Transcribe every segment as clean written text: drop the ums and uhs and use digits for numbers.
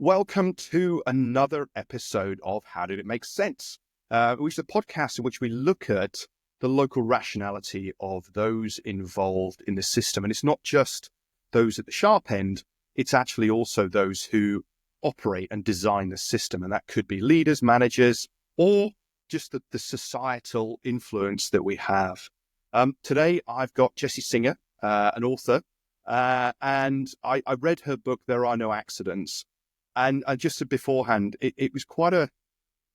Welcome to another episode of How Did It Make Sense? Which is a podcast in which we look at the local rationality of those involved in the system. And it's not just those at the sharp end, it's actually also those who operate and design the system. And that could be leaders, managers, or just the societal influence that we have. Today, I've got Jessie Singer, an author, and I read her book, There Are No Accidents. And just beforehand, it was quite an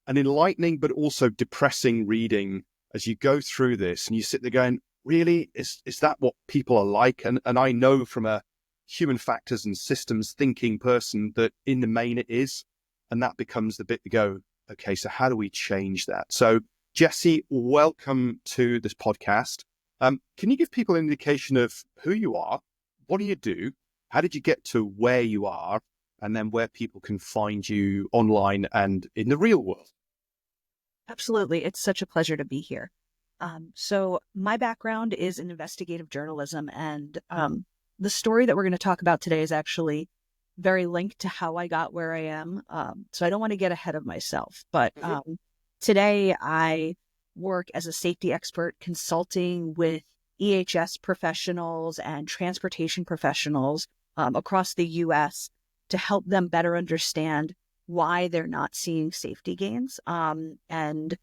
enlightening but also depressing reading as you go through this and you sit there going, really, is that what people are like? And I know from a human factors and systems thinking person that in the main it is. And that becomes the bit to go, okay, so how do we change that? So Jessie, welcome to this podcast. Can you give people an indication of who you are? What do you do? How did you get to where you are? And then where people can find you online and in the real world. Absolutely. It's such a pleasure to be here. So my background is in investigative journalism, and the story that we're going to talk about today is actually very linked to how I got where I am. So I don't want to get ahead of myself, but today I work as a safety expert consulting with EHS professionals and transportation professionals across the U.S. to help them better understand why they're not seeing safety gains. And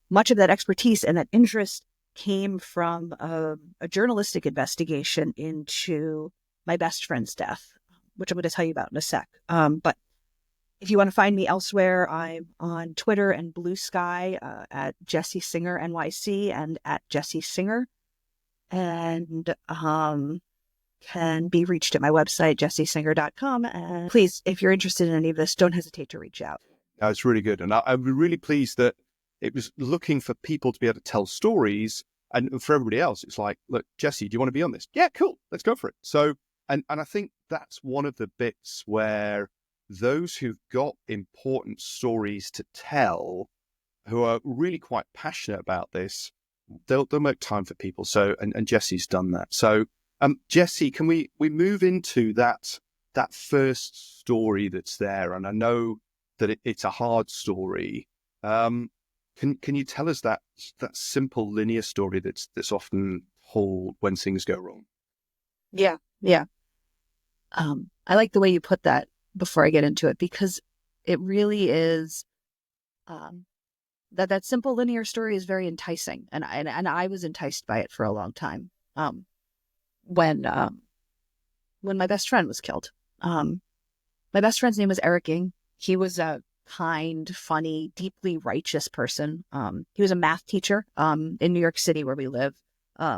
much of that expertise and that interest came from a journalistic investigation into my best friend's death, which I'm going to tell you about in a sec. But if you want to find me elsewhere, I'm on Twitter and Blue Sky at Jessie Singer NYC and at Jessie Singer. And can be reached at my website, jessiesinger.com. And please, if you're interested in any of this, don't hesitate to reach out. It's really good. And I'm really pleased that it was looking for people to be able to tell stories. And for everybody else, it's like, look, Jessie, do you want to be on this? Yeah, cool. Let's go for it. So, and I think that's one of the bits where those who've got important stories to tell, who are really quite passionate about this, they'll make time for people. So, and Jessie's done that. So, Jessie, can we move into that first story that's there? And I know that it's a hard story. Can you tell us that simple linear story that's often told when things go wrong? Yeah. I like the way you put that before I get into it, because it really is that simple linear story is very enticing, and I was enticed by it for a long time. When my best friend was killed. My best friend's name was Eric Ng. He was a kind, funny, deeply righteous person. He was a math teacher in New York City where we live.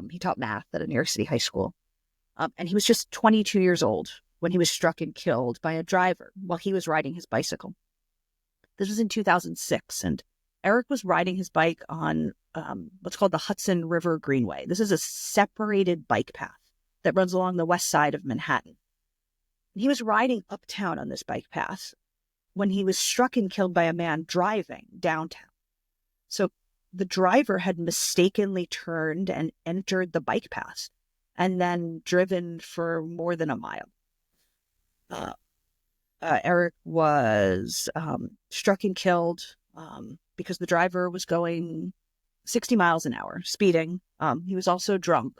He taught math at a New York City high school. And he was just 22 years old when he was struck and killed by a driver while he was riding his bicycle. This was in 2006, and Eric was riding his bike on what's called the Hudson River Greenway. This is a separated bike path that runs along the west side of Manhattan. He was riding uptown on this bike path when he was struck and killed by a man driving downtown. So the driver had mistakenly turned and entered the bike path and then driven for more than a mile. Eric was struck and killed because the driver was going 60 miles an hour, speeding. He was also drunk.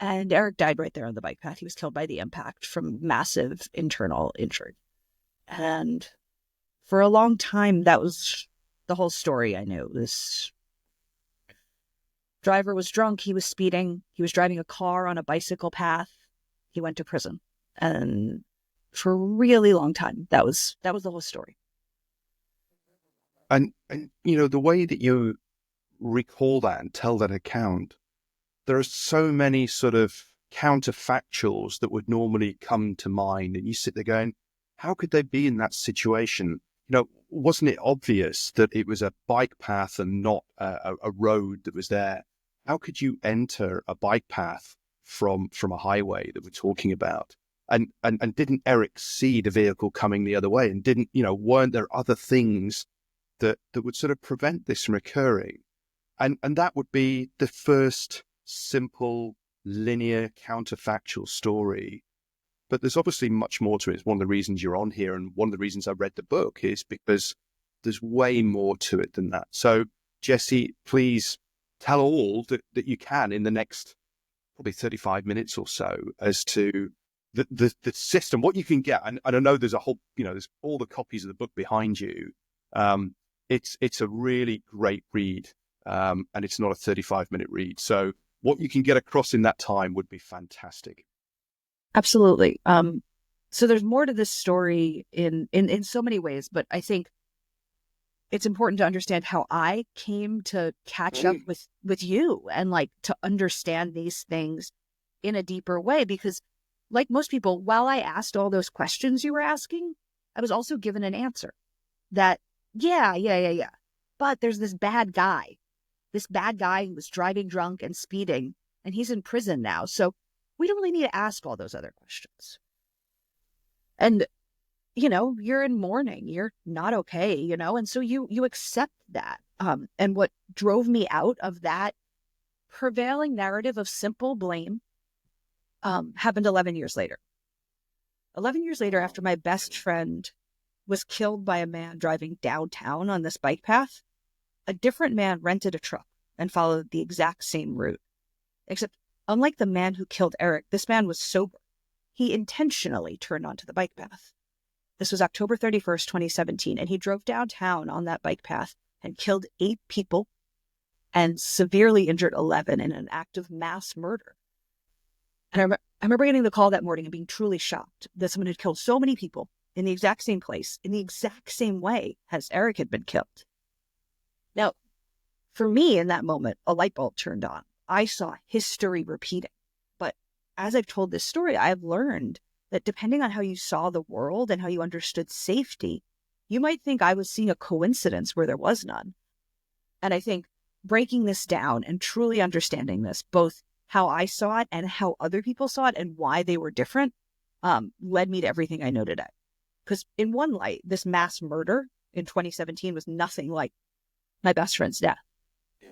And Eric died right there on the bike path. He was killed by the impact from massive internal injury. And for a long time, that was the whole story I knew. This driver was drunk. He was speeding. He was driving a car on a bicycle path. He went to prison. And for a really long time, that was the whole story. And the way that you recall that and tell that account, there are so many sort of counterfactuals that would normally come to mind. And you sit there going, how could they be in that situation? Wasn't it obvious that it was a bike path and not a road that was there? How could you enter a bike path from a highway that we're talking about? And didn't Eric see the vehicle coming the other way? And weren't there other things that would sort of prevent this from occurring? And that would be the first simple, linear, counterfactual story. but there's obviously much more to it. It's one of the reasons you're on here, and one of the reasons I read the book is because there's way more to it than that. So, Jessie, please tell all that you can in the next probably 35 minutes or so as to the system, what you can get. And I know there's a whole, there's all the copies of the book behind you. It's a really great read, and it's not a 35-minute read. So what you can get across in that time would be fantastic. Absolutely. So there's more to this story in so many ways, but I think it's important to understand how I came to catch up with you and like to understand these things in a deeper way, because like most people, while I asked all those questions you were asking, I was also given an answer that, yeah. But there's this bad guy who was driving drunk and speeding, and he's in prison now. So we don't really need to ask all those other questions. And, you're in mourning, you're not okay, and so you accept that. And what drove me out of that prevailing narrative of simple blame happened 11 years later. 11 years later, after my best friend was killed by a man driving downtown on this bike path, a different man rented a truck and followed the exact same route. Except, unlike the man who killed Eric, this man was sober. He intentionally turned onto the bike path. This was October 31st, 2017, and he drove downtown on that bike path and killed 8 people and severely injured 11 in an act of mass murder. And I remember getting the call that morning and being truly shocked that someone had killed so many people in the exact same place, in the exact same way as Eric had been killed. Now, for me in that moment, a light bulb turned on. I saw history repeating. But as I've told this story, I've learned that depending on how you saw the world and how you understood safety, you might think I was seeing a coincidence where there was none. And I think breaking this down and truly understanding this, both how I saw it and how other people saw it and why they were different, led me to everything I know today. Because in one light, this mass murder in 2017 was nothing like my best friend's death.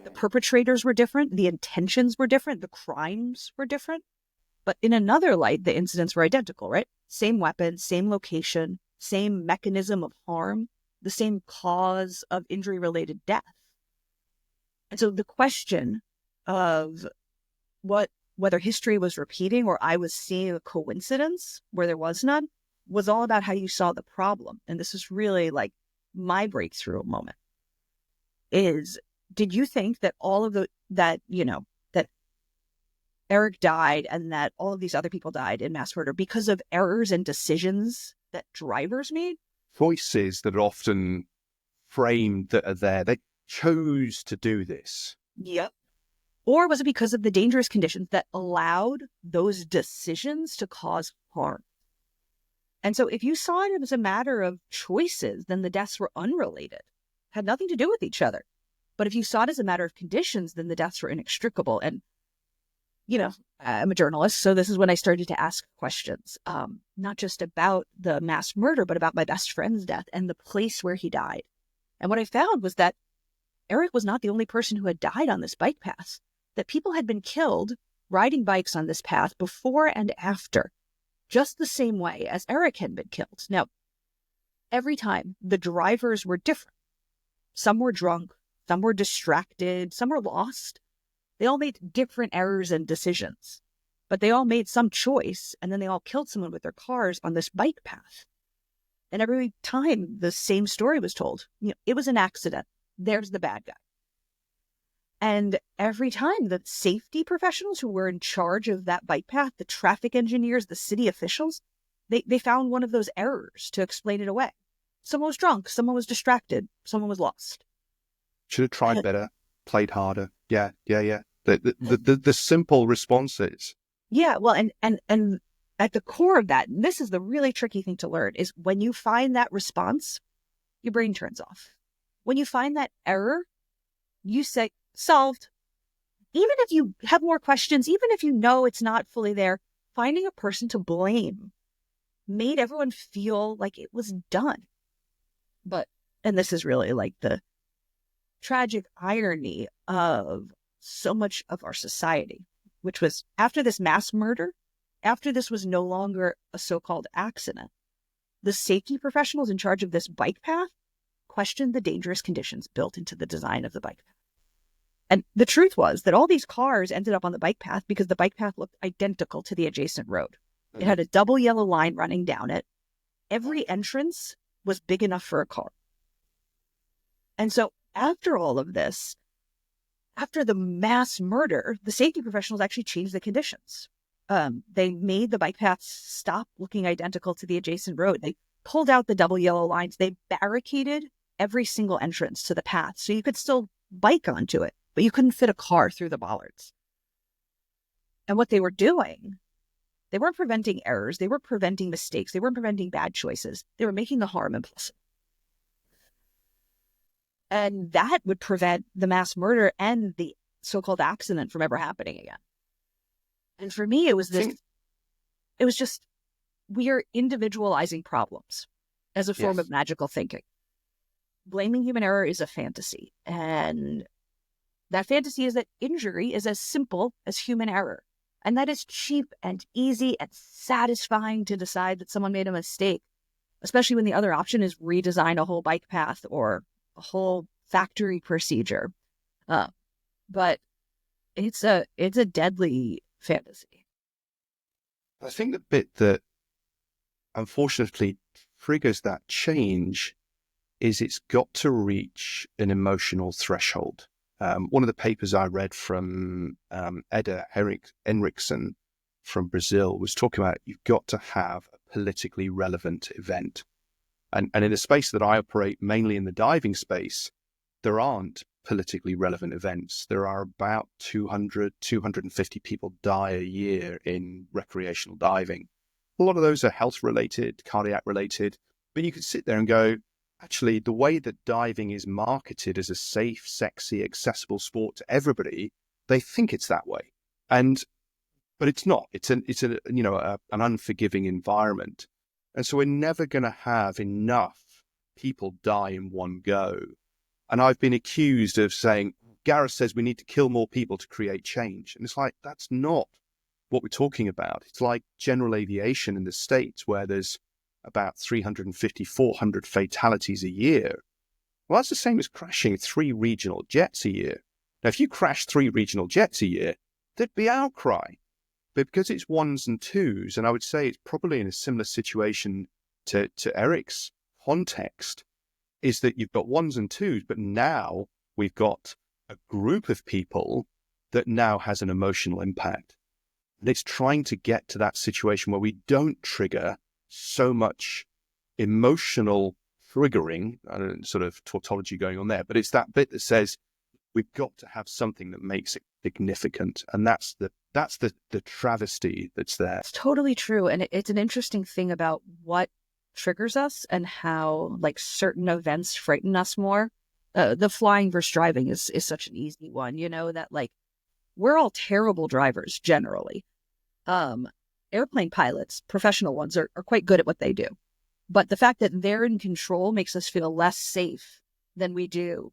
The perpetrators were different. The intentions were different. The crimes were different. But in another light, the incidents were identical, right? Same weapon, same location, same mechanism of harm, the same cause of injury-related death. And so the question of whether history was repeating or I was seeing a coincidence where there was none was all about how you saw the problem. And this is really like my breakthrough moment is, did you think that all of that Eric died and that all of these other people died in mass murder because of errors and decisions that drivers made? Voices that are often framed that are there. They chose to do this. Yep. Or was it because of the dangerous conditions that allowed those decisions to cause harm? And so if you saw it as a matter of choices, then the deaths were unrelated, had nothing to do with each other. But if you saw it as a matter of conditions, then the deaths were inextricable. And I'm a journalist, so this is when I started to ask questions, not just about the mass murder, but about my best friend's death and the place where he died. And what I found was that Eric was not the only person who had died on this bike path, that people had been killed riding bikes on this path before and after, just the same way as Eric had been killed. Now, every time the drivers were different. Some were drunk, some were distracted, some were lost. They all made different errors and decisions, but they all made some choice, and then they all killed someone with their cars on this bike path. And every time the same story was told, it was an accident. There's the bad guy. And every time the safety professionals who were in charge of that bike path, the traffic engineers, the city officials, they found one of those errors to explain it away. Someone was drunk, someone was distracted, someone was lost. Should have tried better, played harder. Yeah. The simple responses. Yeah, well, and at the core of that, and this is the really tricky thing to learn, is when you find that response, your brain turns off. When you find that error, you say, solved. Even if you have more questions, even if you know it's not fully there, finding a person to blame made everyone feel like it was done. And this is really like the tragic irony of so much of our society, which was after this mass murder, after this was no longer a so-called accident, the safety professionals in charge of this bike path questioned the dangerous conditions built into the design of the bike path. And the truth was that all these cars ended up on the bike path because the bike path looked identical to the adjacent road. It had a double yellow line running down it. Every entrance was big enough for a car. And so after all of this, after the mass murder, the safety professionals actually changed the conditions. They made the bike paths stop looking identical to the adjacent road. They pulled out the double yellow lines. They barricaded every single entrance to the path so you could still bike onto it, but you couldn't fit a car through the bollards. And what they were doing, they weren't preventing errors. They weren't preventing mistakes. They weren't preventing bad choices. They were making the harm implicit. And that would prevent the mass murder and the so-called accident from ever happening again. And for me, it was just, we are individualizing problems as a form of magical thinking. Blaming human error is a fantasy. And that fantasy is that injury is as simple as human error. And that is cheap and easy and satisfying to decide that someone made a mistake, especially when the other option is redesign a whole bike path or a whole factory procedure. But it's a deadly fantasy. I think the bit that unfortunately triggers that change is it's got to reach an emotional threshold. One of the papers I read from Eda Henriksen from Brazil was talking about you've got to have a politically relevant event. And in the space that I operate, mainly in the diving space, there aren't politically relevant events. There are about 250 people die a year in recreational diving. A lot of those are health related, cardiac related, but you could sit there and go, actually, the way that diving is marketed as a safe, sexy, accessible sport to everybody, they think it's that way. But it's not. It's an unforgiving environment. And so we're never going to have enough people die in one go. And I've been accused of saying, Gareth says we need to kill more people to create change. And it's like, that's not what we're talking about. It's like general aviation in the States where there's about 350, 400 fatalities a year. Well, that's the same as crashing 3 regional jets a year. Now, if you crash 3 regional jets a year, there'd be outcry. But because it's ones and twos, and I would say it's probably in a similar situation to Eric's context, is that you've got ones and twos, but now we've got a group of people that now has an emotional impact. And it's trying to get to that situation where we don't trigger so much emotional triggering, sort of tautology going on there, but it's that bit that says we've got to have something that makes it significant. And that's the travesty that's there. It's totally true. And it's an interesting thing about what triggers us and how like certain events frighten us more. The flying versus driving is such an easy one, that like we're all terrible drivers generally. Airplane pilots, professional ones, are quite good at what they do. But the fact that they're in control makes us feel less safe than we do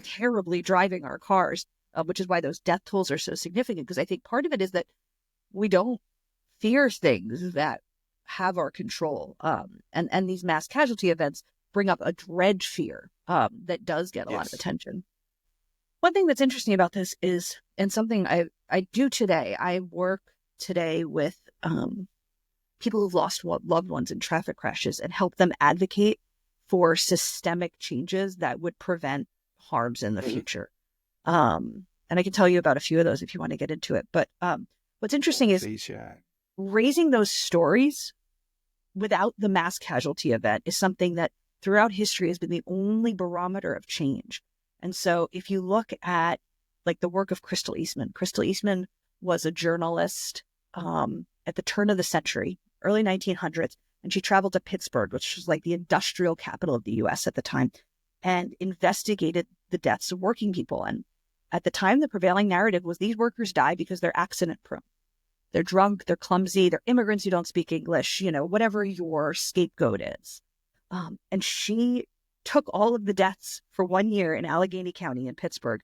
terribly driving our cars, which is why those death tolls are so significant. Because I think part of it is that we don't fear things that have our control. And these mass casualty events bring up a dread fear that does get a lot of attention. One thing that's interesting about this is, and something I do today, I work today with people who've lost loved ones in traffic crashes and help them advocate for systemic changes that would prevent harms in the future. And I can tell you about a few of those if you want to get into it. But what's interesting is raising those stories without the mass casualty event is something that throughout history has been the only barometer of change. And so if you look at like the work of Crystal Eastman was a journalist at the turn of the century, early 1900s, and she traveled to Pittsburgh, which was like the industrial capital of the U.S. at the time, and investigated the deaths of working people. And at the time, the prevailing narrative was these workers die because they're accident prone. They're drunk, they're clumsy, they're immigrants who don't speak English, whatever your scapegoat is. And she took all of the deaths for 1 year in Allegheny County in Pittsburgh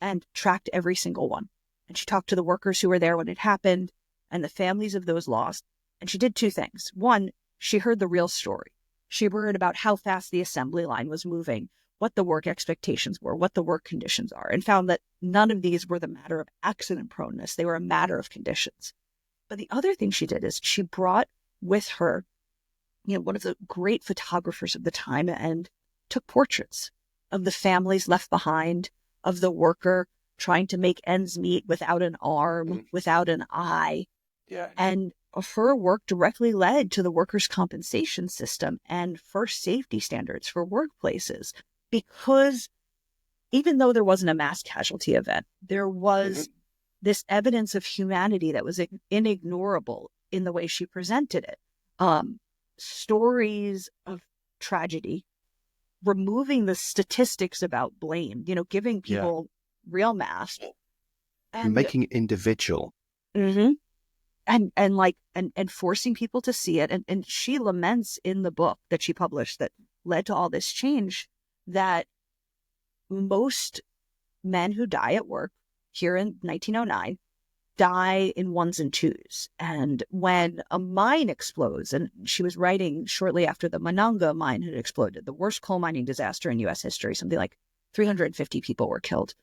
and tracked every single one. And she talked to the workers who were there when it happened. and the families of those lost. And she did two things. One, she heard the real story. She heard about how fast the assembly line was moving, what the work expectations were, what the work conditions are, and found that none of these were the matter of accident proneness. They were a matter of conditions. But the other thing she did is she brought with her, one of the great photographers of the time, and took portraits of the families left behind, of the worker trying to make ends meet without an arm, without an eye. Yeah. And her work directly led to the workers' compensation system and first safety standards for workplaces, because even though there wasn't a mass casualty event, there was this evidence of humanity that was inignorable in the way she presented it. Stories of tragedy, removing the statistics about blame, giving people real mass, and making it individual. And forcing people to see it. And she laments in the book that she published that led to all this change that most men who die at work here in 1909 die in ones and twos. And when a mine explodes, and she was writing shortly after the Monongah mine had exploded, the worst coal mining disaster in U.S. history, something like 350 people were killed.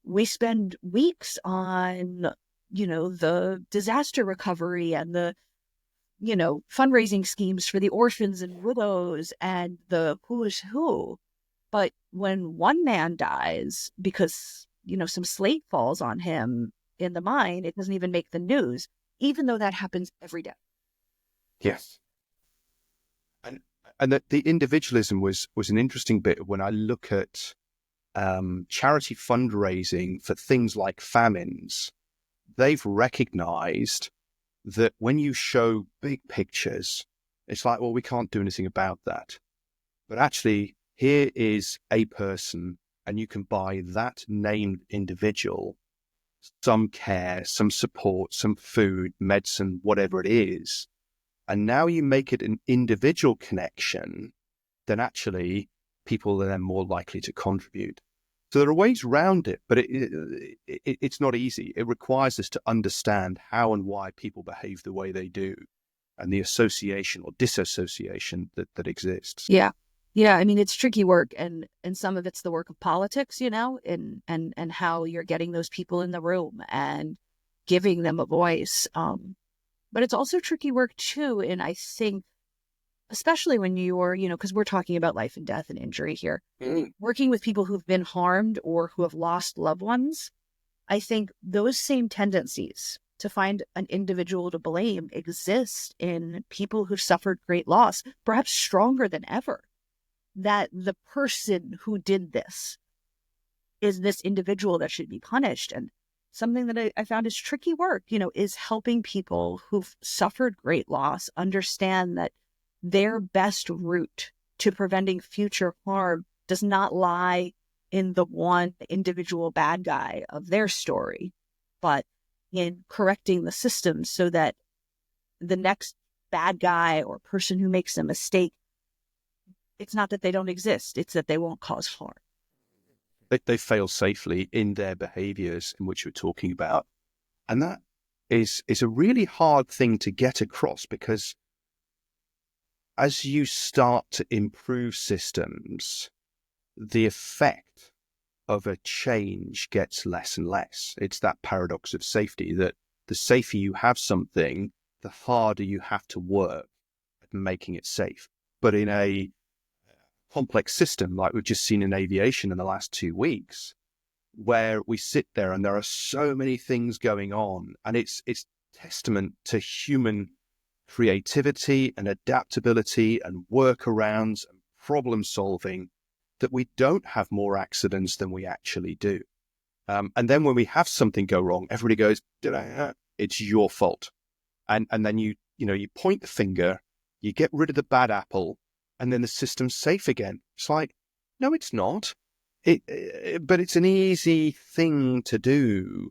We spend weeks on, the disaster recovery and the, fundraising schemes for the orphans and widows and the who is who. But when one man dies because, some slate falls on him in the mine, it doesn't even make the news, even though that happens every day. Yes. And the individualism was an interesting bit when I look at charity fundraising for things like famines. They've recognized that when you show big pictures, it's like, well, we can't do anything about that. But actually, here is a person, and you can buy that named individual some care, some support, some food, medicine, whatever it is. And now you make it an individual connection, then actually people are then more likely to contribute. So there are ways around it, but it's not easy. It requires us to understand how and why people behave the way they do, and the association or disassociation that exists. Yeah. I mean, it's tricky work, and some of it's the work of politics, and how you're getting those people in the room and giving them a voice. But it's also tricky work too. And I think, especially when you're, because we're talking about life and death and injury here, working with people who've been harmed or who have lost loved ones, I think those same tendencies to find an individual to blame exist in people who've suffered great loss, perhaps stronger than ever. That the person who did this is this individual that should be punished. And something that I found is tricky work, is helping people who've suffered great loss understand that their best route to preventing future harm does not lie in the one individual bad guy of their story, but in correcting the system so that the next bad guy or person who makes a mistake, it's not that they don't exist, it's that they won't cause harm. They fail safely in their behaviors in which we're talking about. And that is a really hard thing to get across, because as you start to improve systems, the effect of a change gets less and less. It's that paradox of safety, that the safer you have something, the harder you have to work at making it safe. But in a complex system like we've just seen in aviation in the last 2 weeks, where we sit there and there are so many things going on, and it's testament to human creativity and adaptability and workarounds and problem solving that we don't have more accidents than we actually do. And then when we have something go wrong, everybody goes, it's your fault. And then you point the finger, you get rid of the bad apple, and then the system's safe again. It's like, no, it's not. But it's an easy thing to do.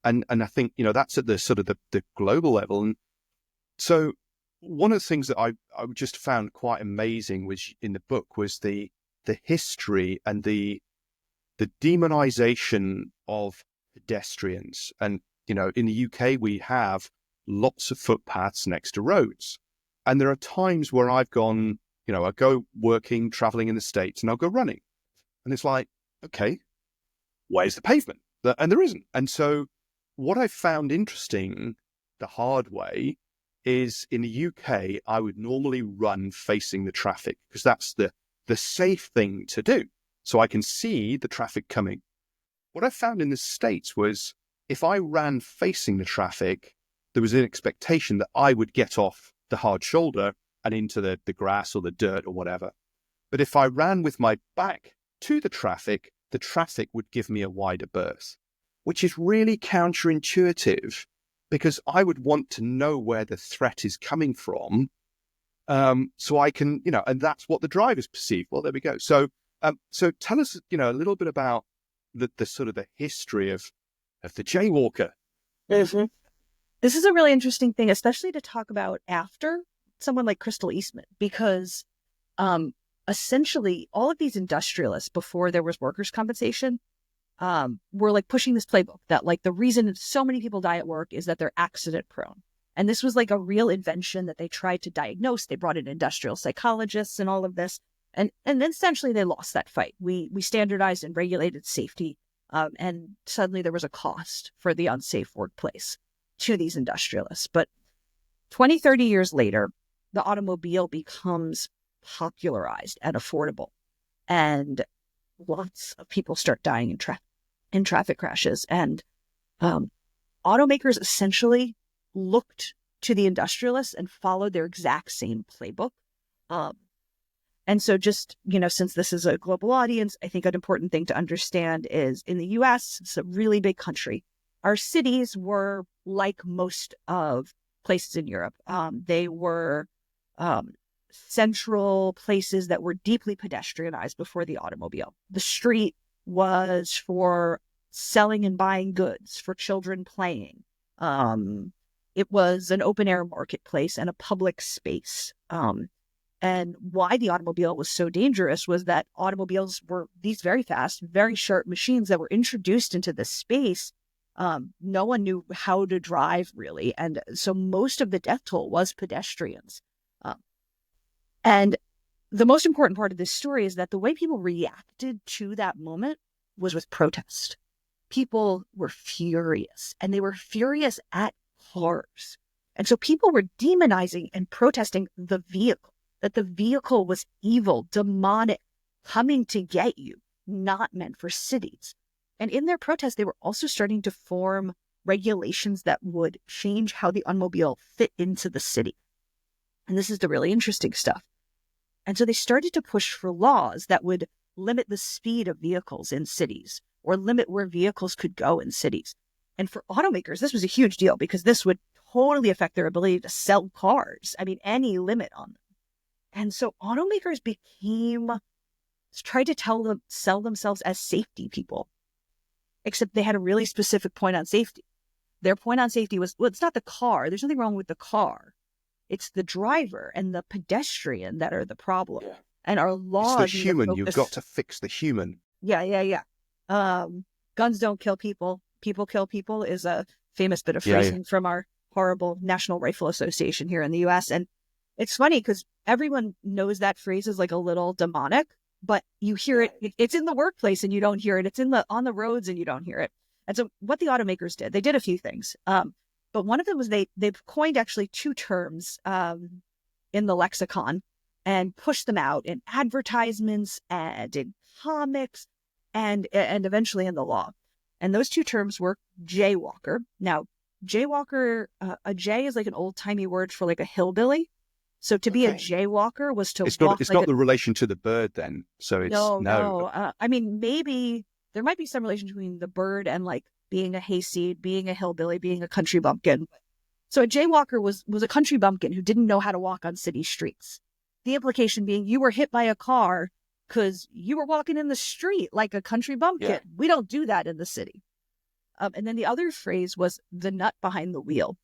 And I think, that's at the sort of the global level. And so one of the things that I just found quite amazing was in the book was the history and the demonization of pedestrians. And in the UK, we have lots of footpaths next to roads. And there are times where I've gone, I go working, traveling in the States, and I'll go running. And it's like, okay, where's the pavement? And there isn't. And so what I found interesting the hard way is in the UK, I would normally run facing the traffic because that's the safe thing to do. So I can see the traffic coming. What I found in the States was if I ran facing the traffic, there was an expectation that I would get off the hard shoulder and into the grass or the dirt or whatever. But if I ran with my back to the traffic would give me a wider berth, which is really counterintuitive because I would want to know where the threat is coming from. So I can, and that's what the drivers perceive. Well, there we go. So tell us, a little bit about the sort of the history of the jaywalker. Mm-hmm. This is a really interesting thing, especially to talk about after someone like Crystal Eastman, because essentially all of these industrialists before there was workers' compensation were like pushing this playbook that like the reason so many people die at work is that they're accident prone. And this was like a real invention that they tried to diagnose. They brought in industrial psychologists and all of this. And then essentially they lost that fight. We standardized and regulated safety. And suddenly there was a cost for the unsafe workplace to these industrialists. But 20, 30 years later, the automobile becomes popularized and affordable. And lots of people start dying in traffic crashes. And automakers essentially looked to the industrialists and followed their exact same playbook. And so just, since this is a global audience, I think an important thing to understand is in the US, it's a really big country. Our cities were like most of places in Europe. They were central places that were deeply pedestrianized before the automobile. The street was for selling and buying goods, for children playing. It was an open air marketplace and a public space. And why the automobile was so dangerous was that automobiles were these very fast, very sharp machines that were introduced into the space. No one knew how to drive really. And so most of the death toll was pedestrians. And the most important part of this story is that the way people reacted to that moment was with protest. People were furious, and they were furious at cars. And so people were demonizing and protesting the vehicle, that the vehicle was evil, demonic, coming to get you, not meant for cities. And in their protest, they were also starting to form regulations that would change how the automobile fit into the city. And this is the really interesting stuff. And so they started to push for laws that would limit the speed of vehicles in cities or limit where vehicles could go in cities. And for automakers, this was a huge deal because this would totally affect their ability to sell cars. I mean, any limit on them. And so automakers tried to sell themselves as safety people, except they had a really specific point on safety. Their point on safety was, well, it's not the car. There's nothing wrong with the car. It's the driver and the pedestrian that are the problem. Yeah. And our laws. It's the human. You've got to fix the human. Yeah. Guns don't kill people. People kill people is a famous bit of phrasing from our horrible National Rifle Association here in the U.S. And it's funny because everyone knows that phrase is like a little demonic, but you hear it. It's in the workplace and you don't hear it. It's on the roads and you don't hear it. And so what the automakers did, they did a few things. But one of them was they've coined actually two terms in the lexicon and pushed them out in advertisements and in comics and eventually in the law. And those two terms were jaywalker. Now, jaywalker, a jay is like an old timey word for like a hillbilly. So to be a jaywalker was to walk. It's not the relation to the bird then. So it's no. I mean, maybe there might be some relation between the bird and like being a hayseed, being a hillbilly, being a country bumpkin. So a jaywalker was a country bumpkin who didn't know how to walk on city streets. The implication being you were hit by a car because you were walking in the street like a country bumpkin. Yeah. We don't do that in the city. And then the other phrase was the nut behind the wheel.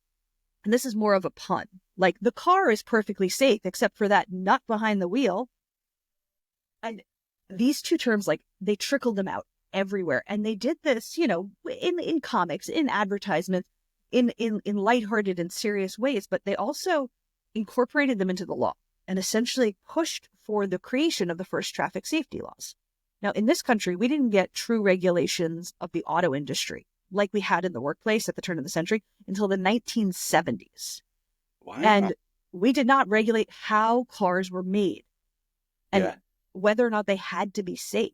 And this is more of a pun. Like the car is perfectly safe except for that nut behind the wheel. And these two terms, like they trickled them out everywhere. And they did this, in comics, in advertisements, in lighthearted and serious ways, but they also incorporated them into the law and essentially pushed for the creation of the first traffic safety laws. Now, in this country, we didn't get true regulations of the auto industry like we had in the workplace at the turn of the century until the 1970s. Wow. And we did not regulate how cars were made and whether or not they had to be safe.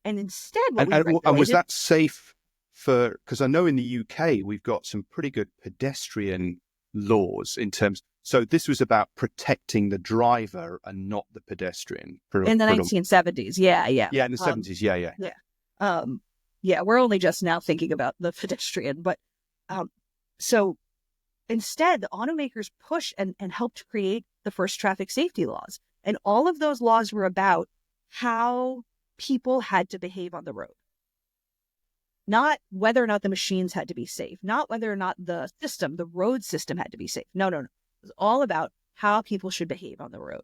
And instead, and was that safe for, because I know in the UK, we've got some pretty good pedestrian laws in terms. So this was about protecting the driver and not the pedestrian. In the 1970s, yeah. Yeah, in the 70s, yeah. We're only just now thinking about the pedestrian, but so instead, the automakers push and helped create the first traffic safety laws, and all of those laws were about how people had to behave on the road, not whether or not the machines had to be safe, not whether or not the road system had to be safe. No. It was all about how people should behave on the road.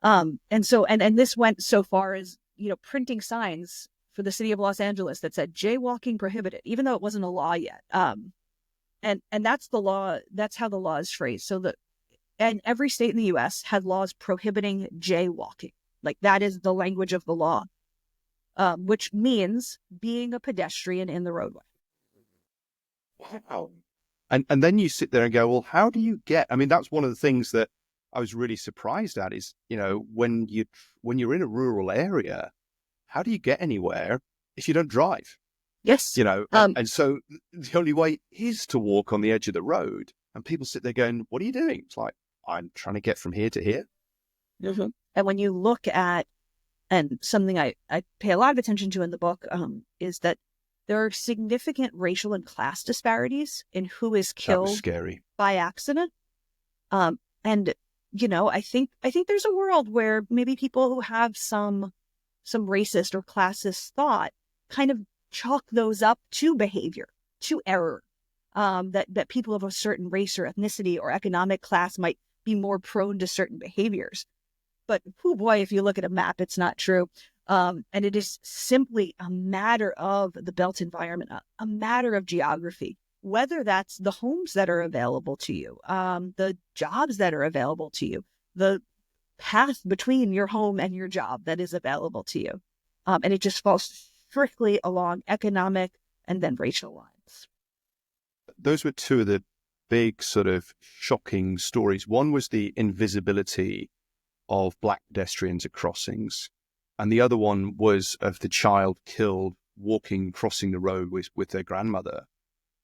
And so, and this went so far as, printing signs for the city of Los Angeles that said jaywalking prohibited, even though it wasn't a law yet. And that's the law. That's how the law is phrased. And every state in the U.S. had laws prohibiting jaywalking. Like, that is the language of the law, which means being a pedestrian in the roadway. Wow. And then you sit there and go, well, how do you get, I mean, that's one of the things that I was really surprised at is, when you're in a rural area, how do you get anywhere if you don't drive? Yes. And so the only way is to walk on the edge of the road, and people sit there going, what are you doing? It's like, I'm trying to get from here to here. Mm-hmm. And when you look at, and something I pay a lot of attention to in the book, is that there are significant racial and class disparities in who is killed by accident. And, I think there's a world where maybe people who have some racist or classist thought kind of chalk those up to behavior, to error, that people of a certain race or ethnicity or economic class might be more prone to certain behaviors. But, oh boy, if you look at a map, it's not true. And it is simply a matter of the built environment, a matter of geography, whether that's the homes that are available to you, the jobs that are available to you, the path between your home and your job that is available to you. And it just falls strictly along economic and then racial lines. Those were two of the big sort of shocking stories. One was the invisibility of Black pedestrians at crossings. And the other one was of the child killed crossing the road with their grandmother.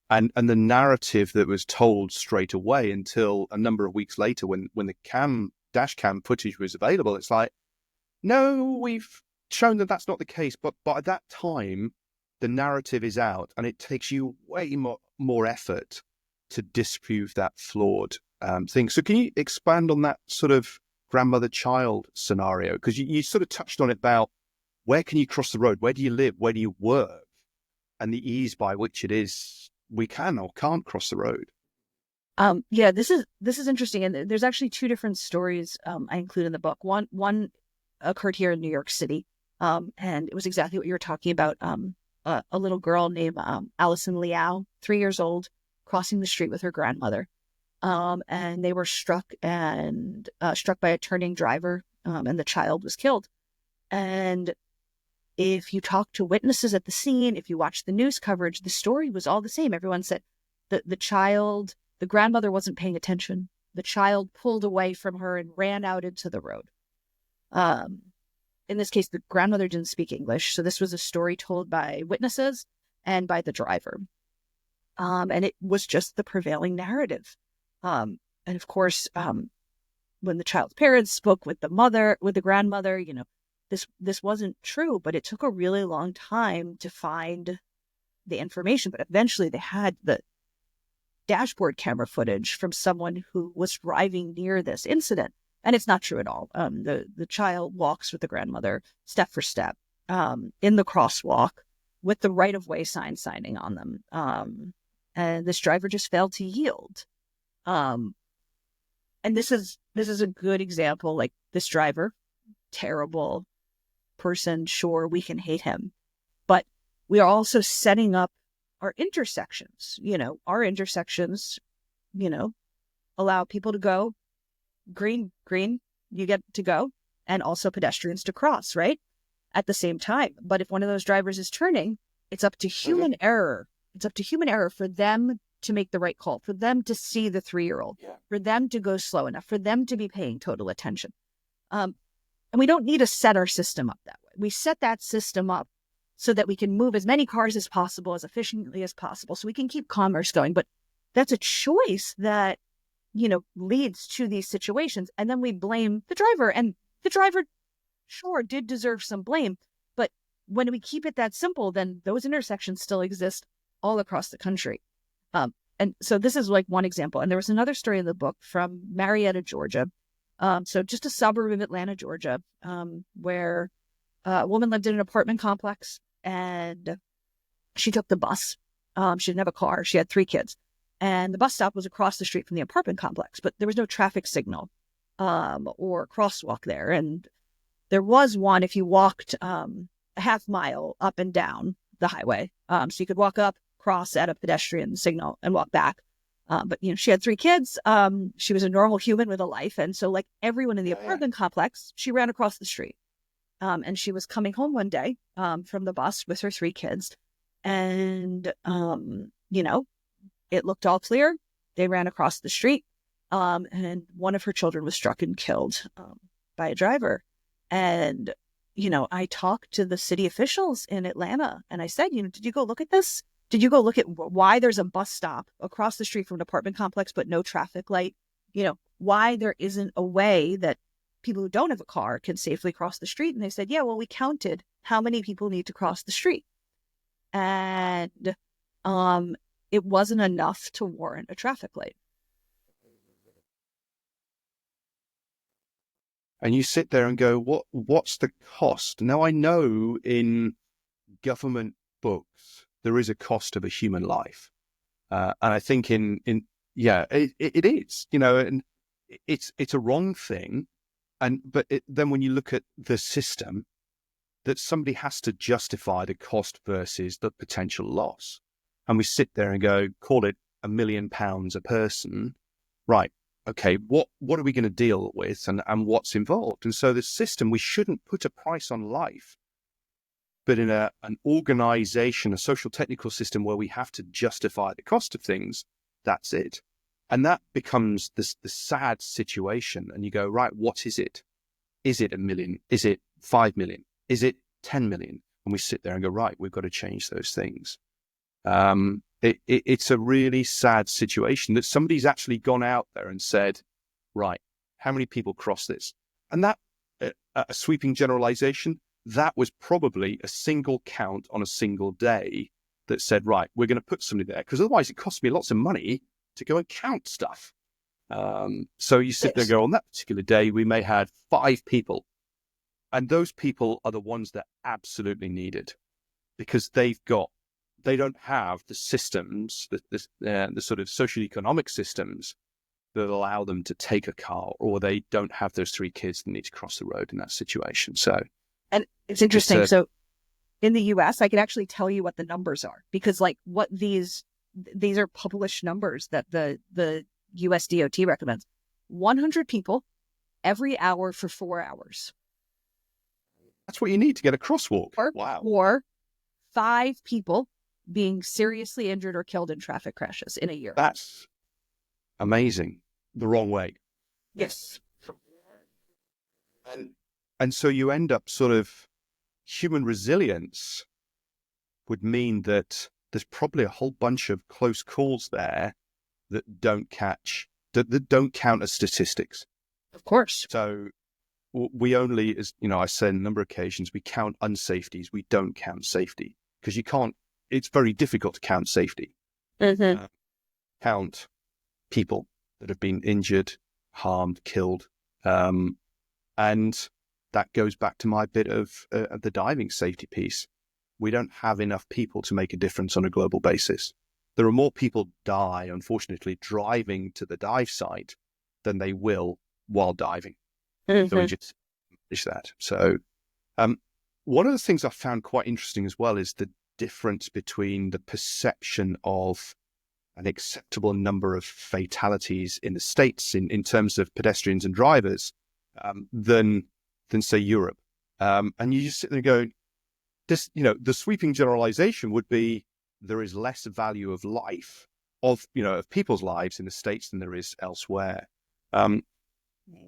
And the narrative that was told straight away until a number of weeks later when the dash cam footage was available, it's like, no, we've shown that that's not the case. But by that time, the narrative is out, and it takes you way more effort to disprove that flawed thing. So can you expand on that sort of grandmother-child scenario? Because you sort of touched on it about where can you cross the road? Where do you live? Where do you work? And the ease by which it is we can or can't cross the road. Yeah, this is interesting. And there's actually two different stories I include in the book. One occurred here in New York City. And it was exactly what you were talking about. A little girl named Allison Liao, 3 years old, crossing the street with her grandmother. And they were struck by a turning driver, and the child was killed. And if you talk to witnesses at the scene, if you watch the news coverage, the story was all the same. Everyone said that the grandmother wasn't paying attention. The child pulled away from her and ran out into the road. In this case, the grandmother didn't speak English. So this was a story told by witnesses and by the driver. And it was just the prevailing narrative. And of course, when the child's parents spoke with the grandmother, this wasn't true, but it took a really long time to find the information. But eventually they had the dashboard camera footage from someone who was driving near this incident. And it's not true at all. The child walks with the grandmother step for step in the crosswalk with the right-of-way signing on them. And this driver just failed to yield. And this is a good example. Like, this driver, terrible person, sure, we can hate him. we are also setting up our intersections. Our intersections, allow people to go green, you get to go, and also pedestrians to cross, right? At the same time. But if one of those drivers is turning, it's up to human error. It's up to human error for them to make the right call, for them to see the 3-year-old, for them to go slow enough, for them to be paying total attention. And we don't need to set our system up that way. We set that system up so that we can move as many cars as possible, as efficiently as possible, so we can keep commerce going. But that's a choice that, leads to these situations. And then we blame the driver. And the driver, sure, did deserve some blame. But when we keep it that simple, then those intersections still exist all across the country. And so this is like one example. And there was another story in the book from Marietta, Georgia. So just a suburb of Atlanta, Georgia, where a woman lived in an apartment complex and she took the bus. She didn't have a car. She had 3 kids. And the bus stop was across the street from the apartment complex, but there was no traffic signal or crosswalk there. And there was one if you walked a half mile up and down the highway. So you could walk up, cross at a pedestrian signal, and walk back. But, she had 3 kids. She was a normal human with a life. And so like everyone in the apartment complex, she ran across the street. And she was coming home one day from the bus with her 3 kids. And, it looked all clear. They ran across the street. And one of her children was struck and killed by a driver. And, I talked to the city officials in Atlanta and I said, did you go look at this? Did you go look at why there's a bus stop across the street from an apartment complex, but no traffic light? Why there isn't a way that people who don't have a car can safely cross the street? And they said, yeah, well, we counted how many people need to cross the street. And it wasn't enough to warrant a traffic light. And you sit there and go, what's the cost? Now, I know in government books, there is a cost of a human life. And I think it is, and it's a wrong thing. But then when you look at the system, that somebody has to justify the cost versus the potential loss. And we sit there and go, call it £1 million a person. Right. Okay. What are we going to deal with and what's involved? And so the system, we shouldn't put a price on life, but in an organization, a social technical system where we have to justify the cost of things, that's it. And that becomes the sad situation. And you go, right, what is it? Is it 1 million? Is it 5 million? Is it 10 million? And we sit there and go, right, we've got to change those things. It's a really sad situation that somebody's actually gone out there and said, right, how many people cross this? And that, a sweeping generalization, that was probably a single count on a single day that said, right, we're going to put somebody there, because otherwise it costs me lots of money to go and count stuff. So you sit there and go, on that particular day, we may have 5 people. And those people are the ones that absolutely need it, because they don't have the systems, the sort of socioeconomic systems that allow them to take a car, or they don't have those 3 kids that need to cross the road in that situation. So, and it's interesting. So in the US, I can actually tell you what the numbers are, because like what these are published numbers that the US DOT recommends. 100 people every hour for 4 hours. That's what you need to get a crosswalk. Wow. Or 5 people being seriously injured or killed in traffic crashes in a year. That's amazing. The wrong way. Yes. And so you end up sort of, human resilience would mean that there's probably a whole bunch of close calls there that don't count as statistics. Of course. So we only, as I said on a number of occasions, we count unsafeties. We don't count safety, because you can't. It's very difficult to count safety. Mm-hmm. Count people that have been injured, harmed, killed, and that goes back to my bit of the diving safety piece. We don't have enough people to make a difference on a global basis. There are more people die, unfortunately, driving to the dive site than they will while diving. Mm-hmm. So we just finish that. So one of the things I found quite interesting as well is the difference between the perception of an acceptable number of fatalities in the States in terms of pedestrians and drivers than say Europe. And you just sit there and go, this, the sweeping generalization would be there is less value of life of people's lives in the States than there is elsewhere.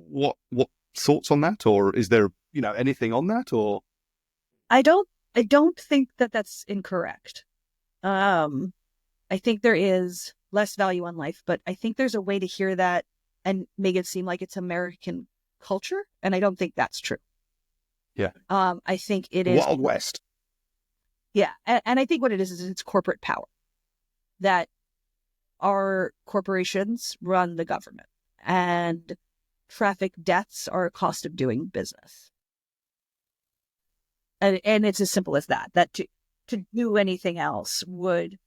What thoughts on that, or is there anything on that? Or I don't think that that's incorrect. I think there is less value on life, but I think there's a way to hear that and make it seem like it's American culture, and I don't think that's true. Yeah. I think it is Wild West. Yeah, and I think what it is it's corporate power. That our corporations run the government, and traffic deaths are a cost of doing business. And it's as simple as that. That to do anything else would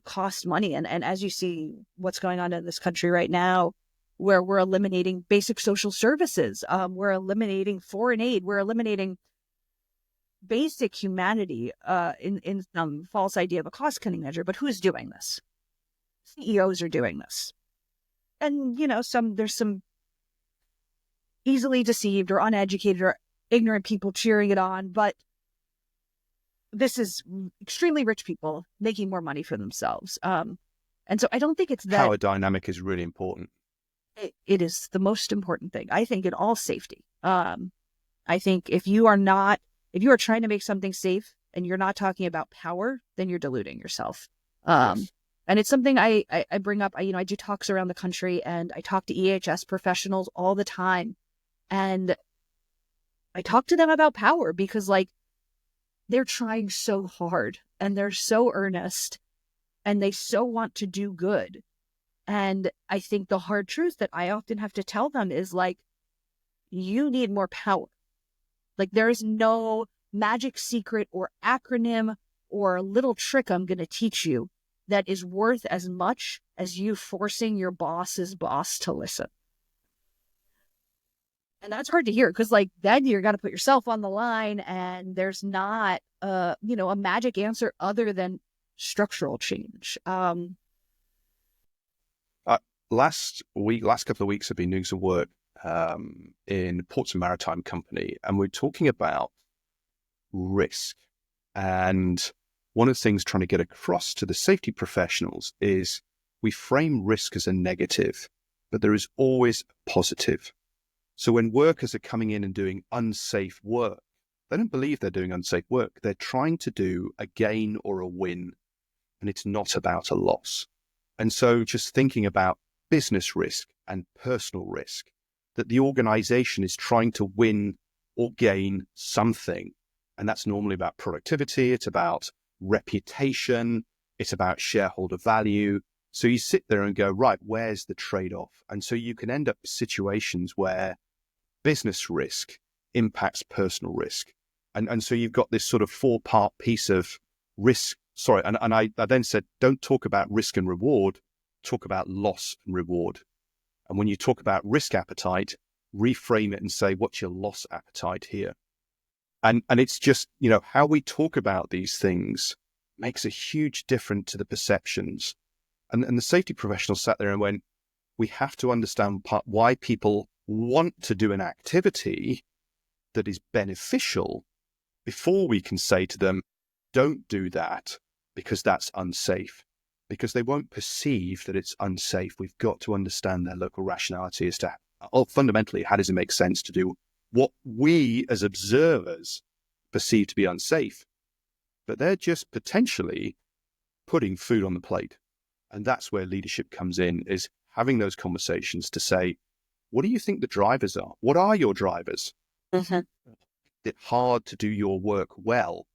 cost money. And as you see what's going on in this country right now, where we're eliminating basic social services, we're eliminating foreign aid, we're eliminating basic humanity in some false idea of a cost-cutting measure. But who's doing this? CEOs are doing this. And, there's some easily deceived or uneducated or ignorant people cheering it on, but this is extremely rich people making more money for themselves. And so I don't think it's that... Power dynamic is really important. It is the most important thing, I think, in all safety. I think if you are trying to make something safe and you're not talking about power, then you're deluding yourself. Yes. And it's something I bring up. I do talks around the country, and I talk to EHS professionals all the time. And I talk to them about power because, they're trying so hard and they're so earnest and they so want to do good. And I think the hard truth that I often have to tell them is you need more power. There is no magic secret or acronym or little trick I'm going to teach you that is worth as much as you forcing your boss's boss to listen. And that's hard to hear because then you're got to put yourself on the line, and there's not a magic answer other than structural change. Last couple of weeks I've been doing some work in Ports and Maritime Company, and we're talking about risk. And one of the things trying to get across to the safety professionals is we frame risk as a negative, but there is always a positive. So when workers are coming in and doing unsafe work, they don't believe they're doing unsafe work. They're trying to do a gain or a win, and it's not about a loss. And so just thinking about business risk and personal risk, that the organization is trying to win or gain something. And that's normally about productivity. It's about reputation. It's about shareholder value. So you sit there and go, right, where's the trade-off? And so you can end up with situations where business risk impacts personal risk. And so you've got this sort of 4-part piece of risk. Sorry, and I then said, don't talk about risk and reward, talk about loss and reward. And when you talk about risk appetite, reframe it and say, what's your loss appetite here? And it's just, how we talk about these things makes a huge difference to the perceptions. And the safety professionals sat there and went, we have to understand why people want to do an activity that is beneficial before we can say to them, don't do that because that's unsafe, because they won't perceive that it's unsafe. We've got to understand their local rationality as to, fundamentally, how does it make sense to do what we as observers perceive to be unsafe, but they're just potentially putting food on the plate. And that's where leadership comes in, is having those conversations to say, what do you think the drivers are? What are your drivers? Mm-hmm. It's hard to do your work well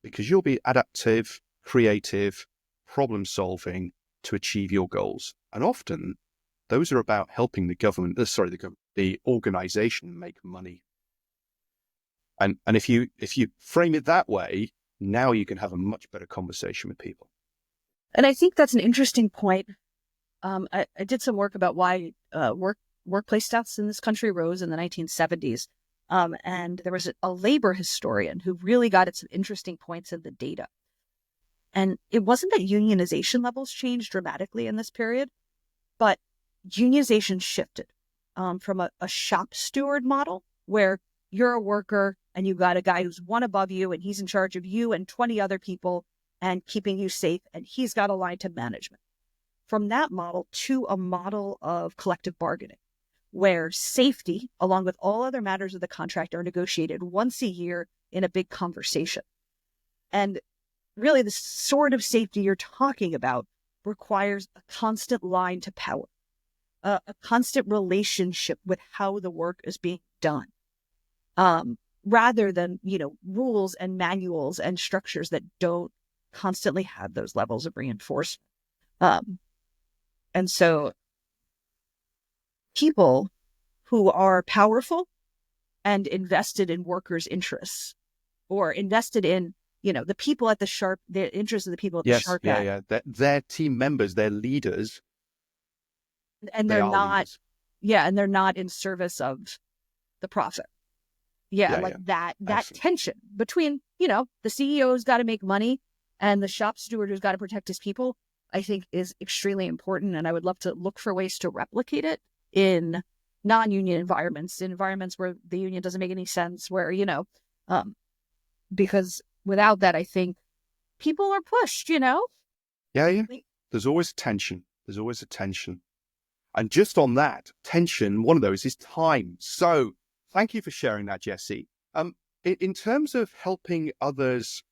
because you'll be adaptive, creative, problem solving to achieve your goals. And often those are about helping the organization make money. And if you frame it that way, now you can have a much better conversation with people. And I think that's an interesting point. I did some work about why workplace deaths in this country rose in the 1970s. And there was a labor historian who really got at some interesting points in the data. And it wasn't that unionization levels changed dramatically in this period, but unionization shifted from a shop steward model where you're a worker and you've got a guy who's one above you and he's in charge of you and 20 other people and keeping you safe, and he's got a line to management. From that model to a model of collective bargaining, where safety, along with all other matters of the contract, are negotiated once a year in a big conversation. And really, the sort of safety you're talking about requires a constant line to power, a constant relationship with how the work is being done, rather than, rules and manuals and structures that don't constantly have those levels of reinforcement. And so people who are powerful and invested in workers' interests, or invested in, the people at the interests of the people at the sharp end. Yeah. Their team members, their leaders, and they they're are not, leaders. and they're not in service of the profit. That Excellent. tension between, the CEO's got to make money and the shop steward who's got to protect his people, I think is extremely important. And I would love to look for ways to replicate it in non-union environments, in environments where the union doesn't make any sense, where, because without that, I think people are pushed, Yeah. There's always tension. And just on that tension, one of those is time. So thank you for sharing that, Jessie. In terms of helping others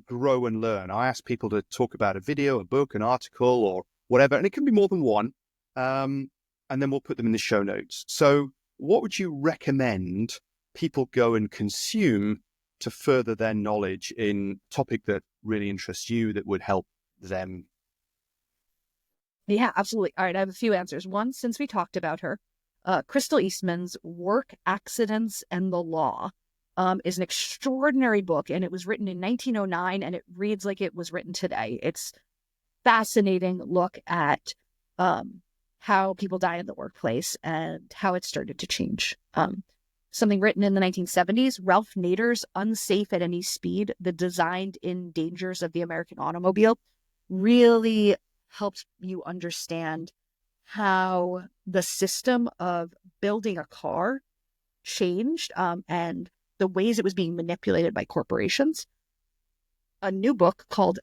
grow and learn, I ask people to talk about a video, a book, an article, or whatever, and it can be more than one. And then we'll put them in the show notes. So what would you recommend people go and consume to further their knowledge in a topic that really interests you, that would help them? Yeah, absolutely. All right, I have a few answers. One, since we talked about her, Crystal Eastman's Work, Accidents, and the Law is an extraordinary book, and it was written in 1909, and it reads like it was written today. It's fascinating look at how people die in the workplace and how it started to change. Something written in the 1970s, Ralph Nader's Unsafe at Any Speed, The Designed-in Dangers of the American Automobile, really helps you understand how the system of building a car changed and the ways it was being manipulated by corporations. A new book called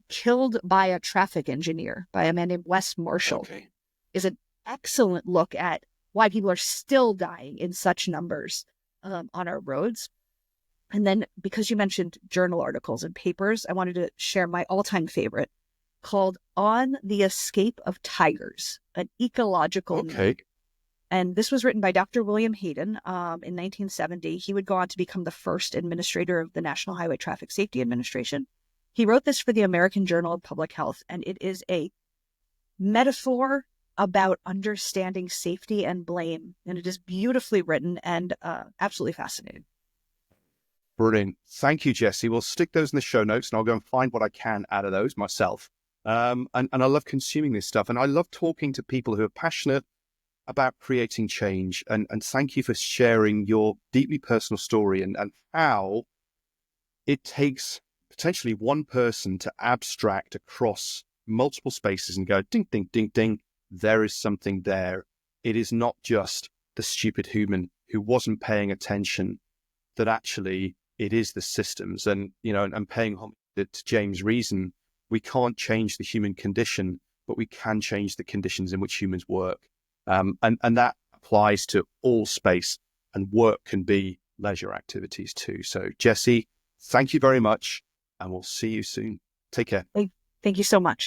Killed by a Traffic Engineer by a man named Wes Marshall is an excellent look at why people are still dying in such numbers on our roads. And then, because you mentioned journal articles and papers, I wanted to share my all-time favorite called On the Escape of Tigers, an ecological need. And this was written by Dr. William Hayden in 1970. He would go on to become the first administrator of the National Highway Traffic Safety Administration. He wrote this for the American Journal of Public Health, and it is a metaphor about understanding safety and blame. And it is beautifully written and absolutely fascinating. Brilliant. Thank you, Jessie. We'll stick those in the show notes, and I'll go and find what I can out of those myself. And I love consuming this stuff, and I love talking to people who are passionate about creating change. And thank you for sharing your deeply personal story and how it takes potentially one person to abstract across multiple spaces and go, ding, ding, ding, ding, there is something there. It is not just the stupid human who wasn't paying attention, that actually it is the systems. And, and paying homage to James' reason, we can't change the human condition, but we can change the conditions in which humans work. And that applies to all space, and work can be leisure activities too. So Jessie, thank you very much, and we'll see you soon. Take care. Thank you so much.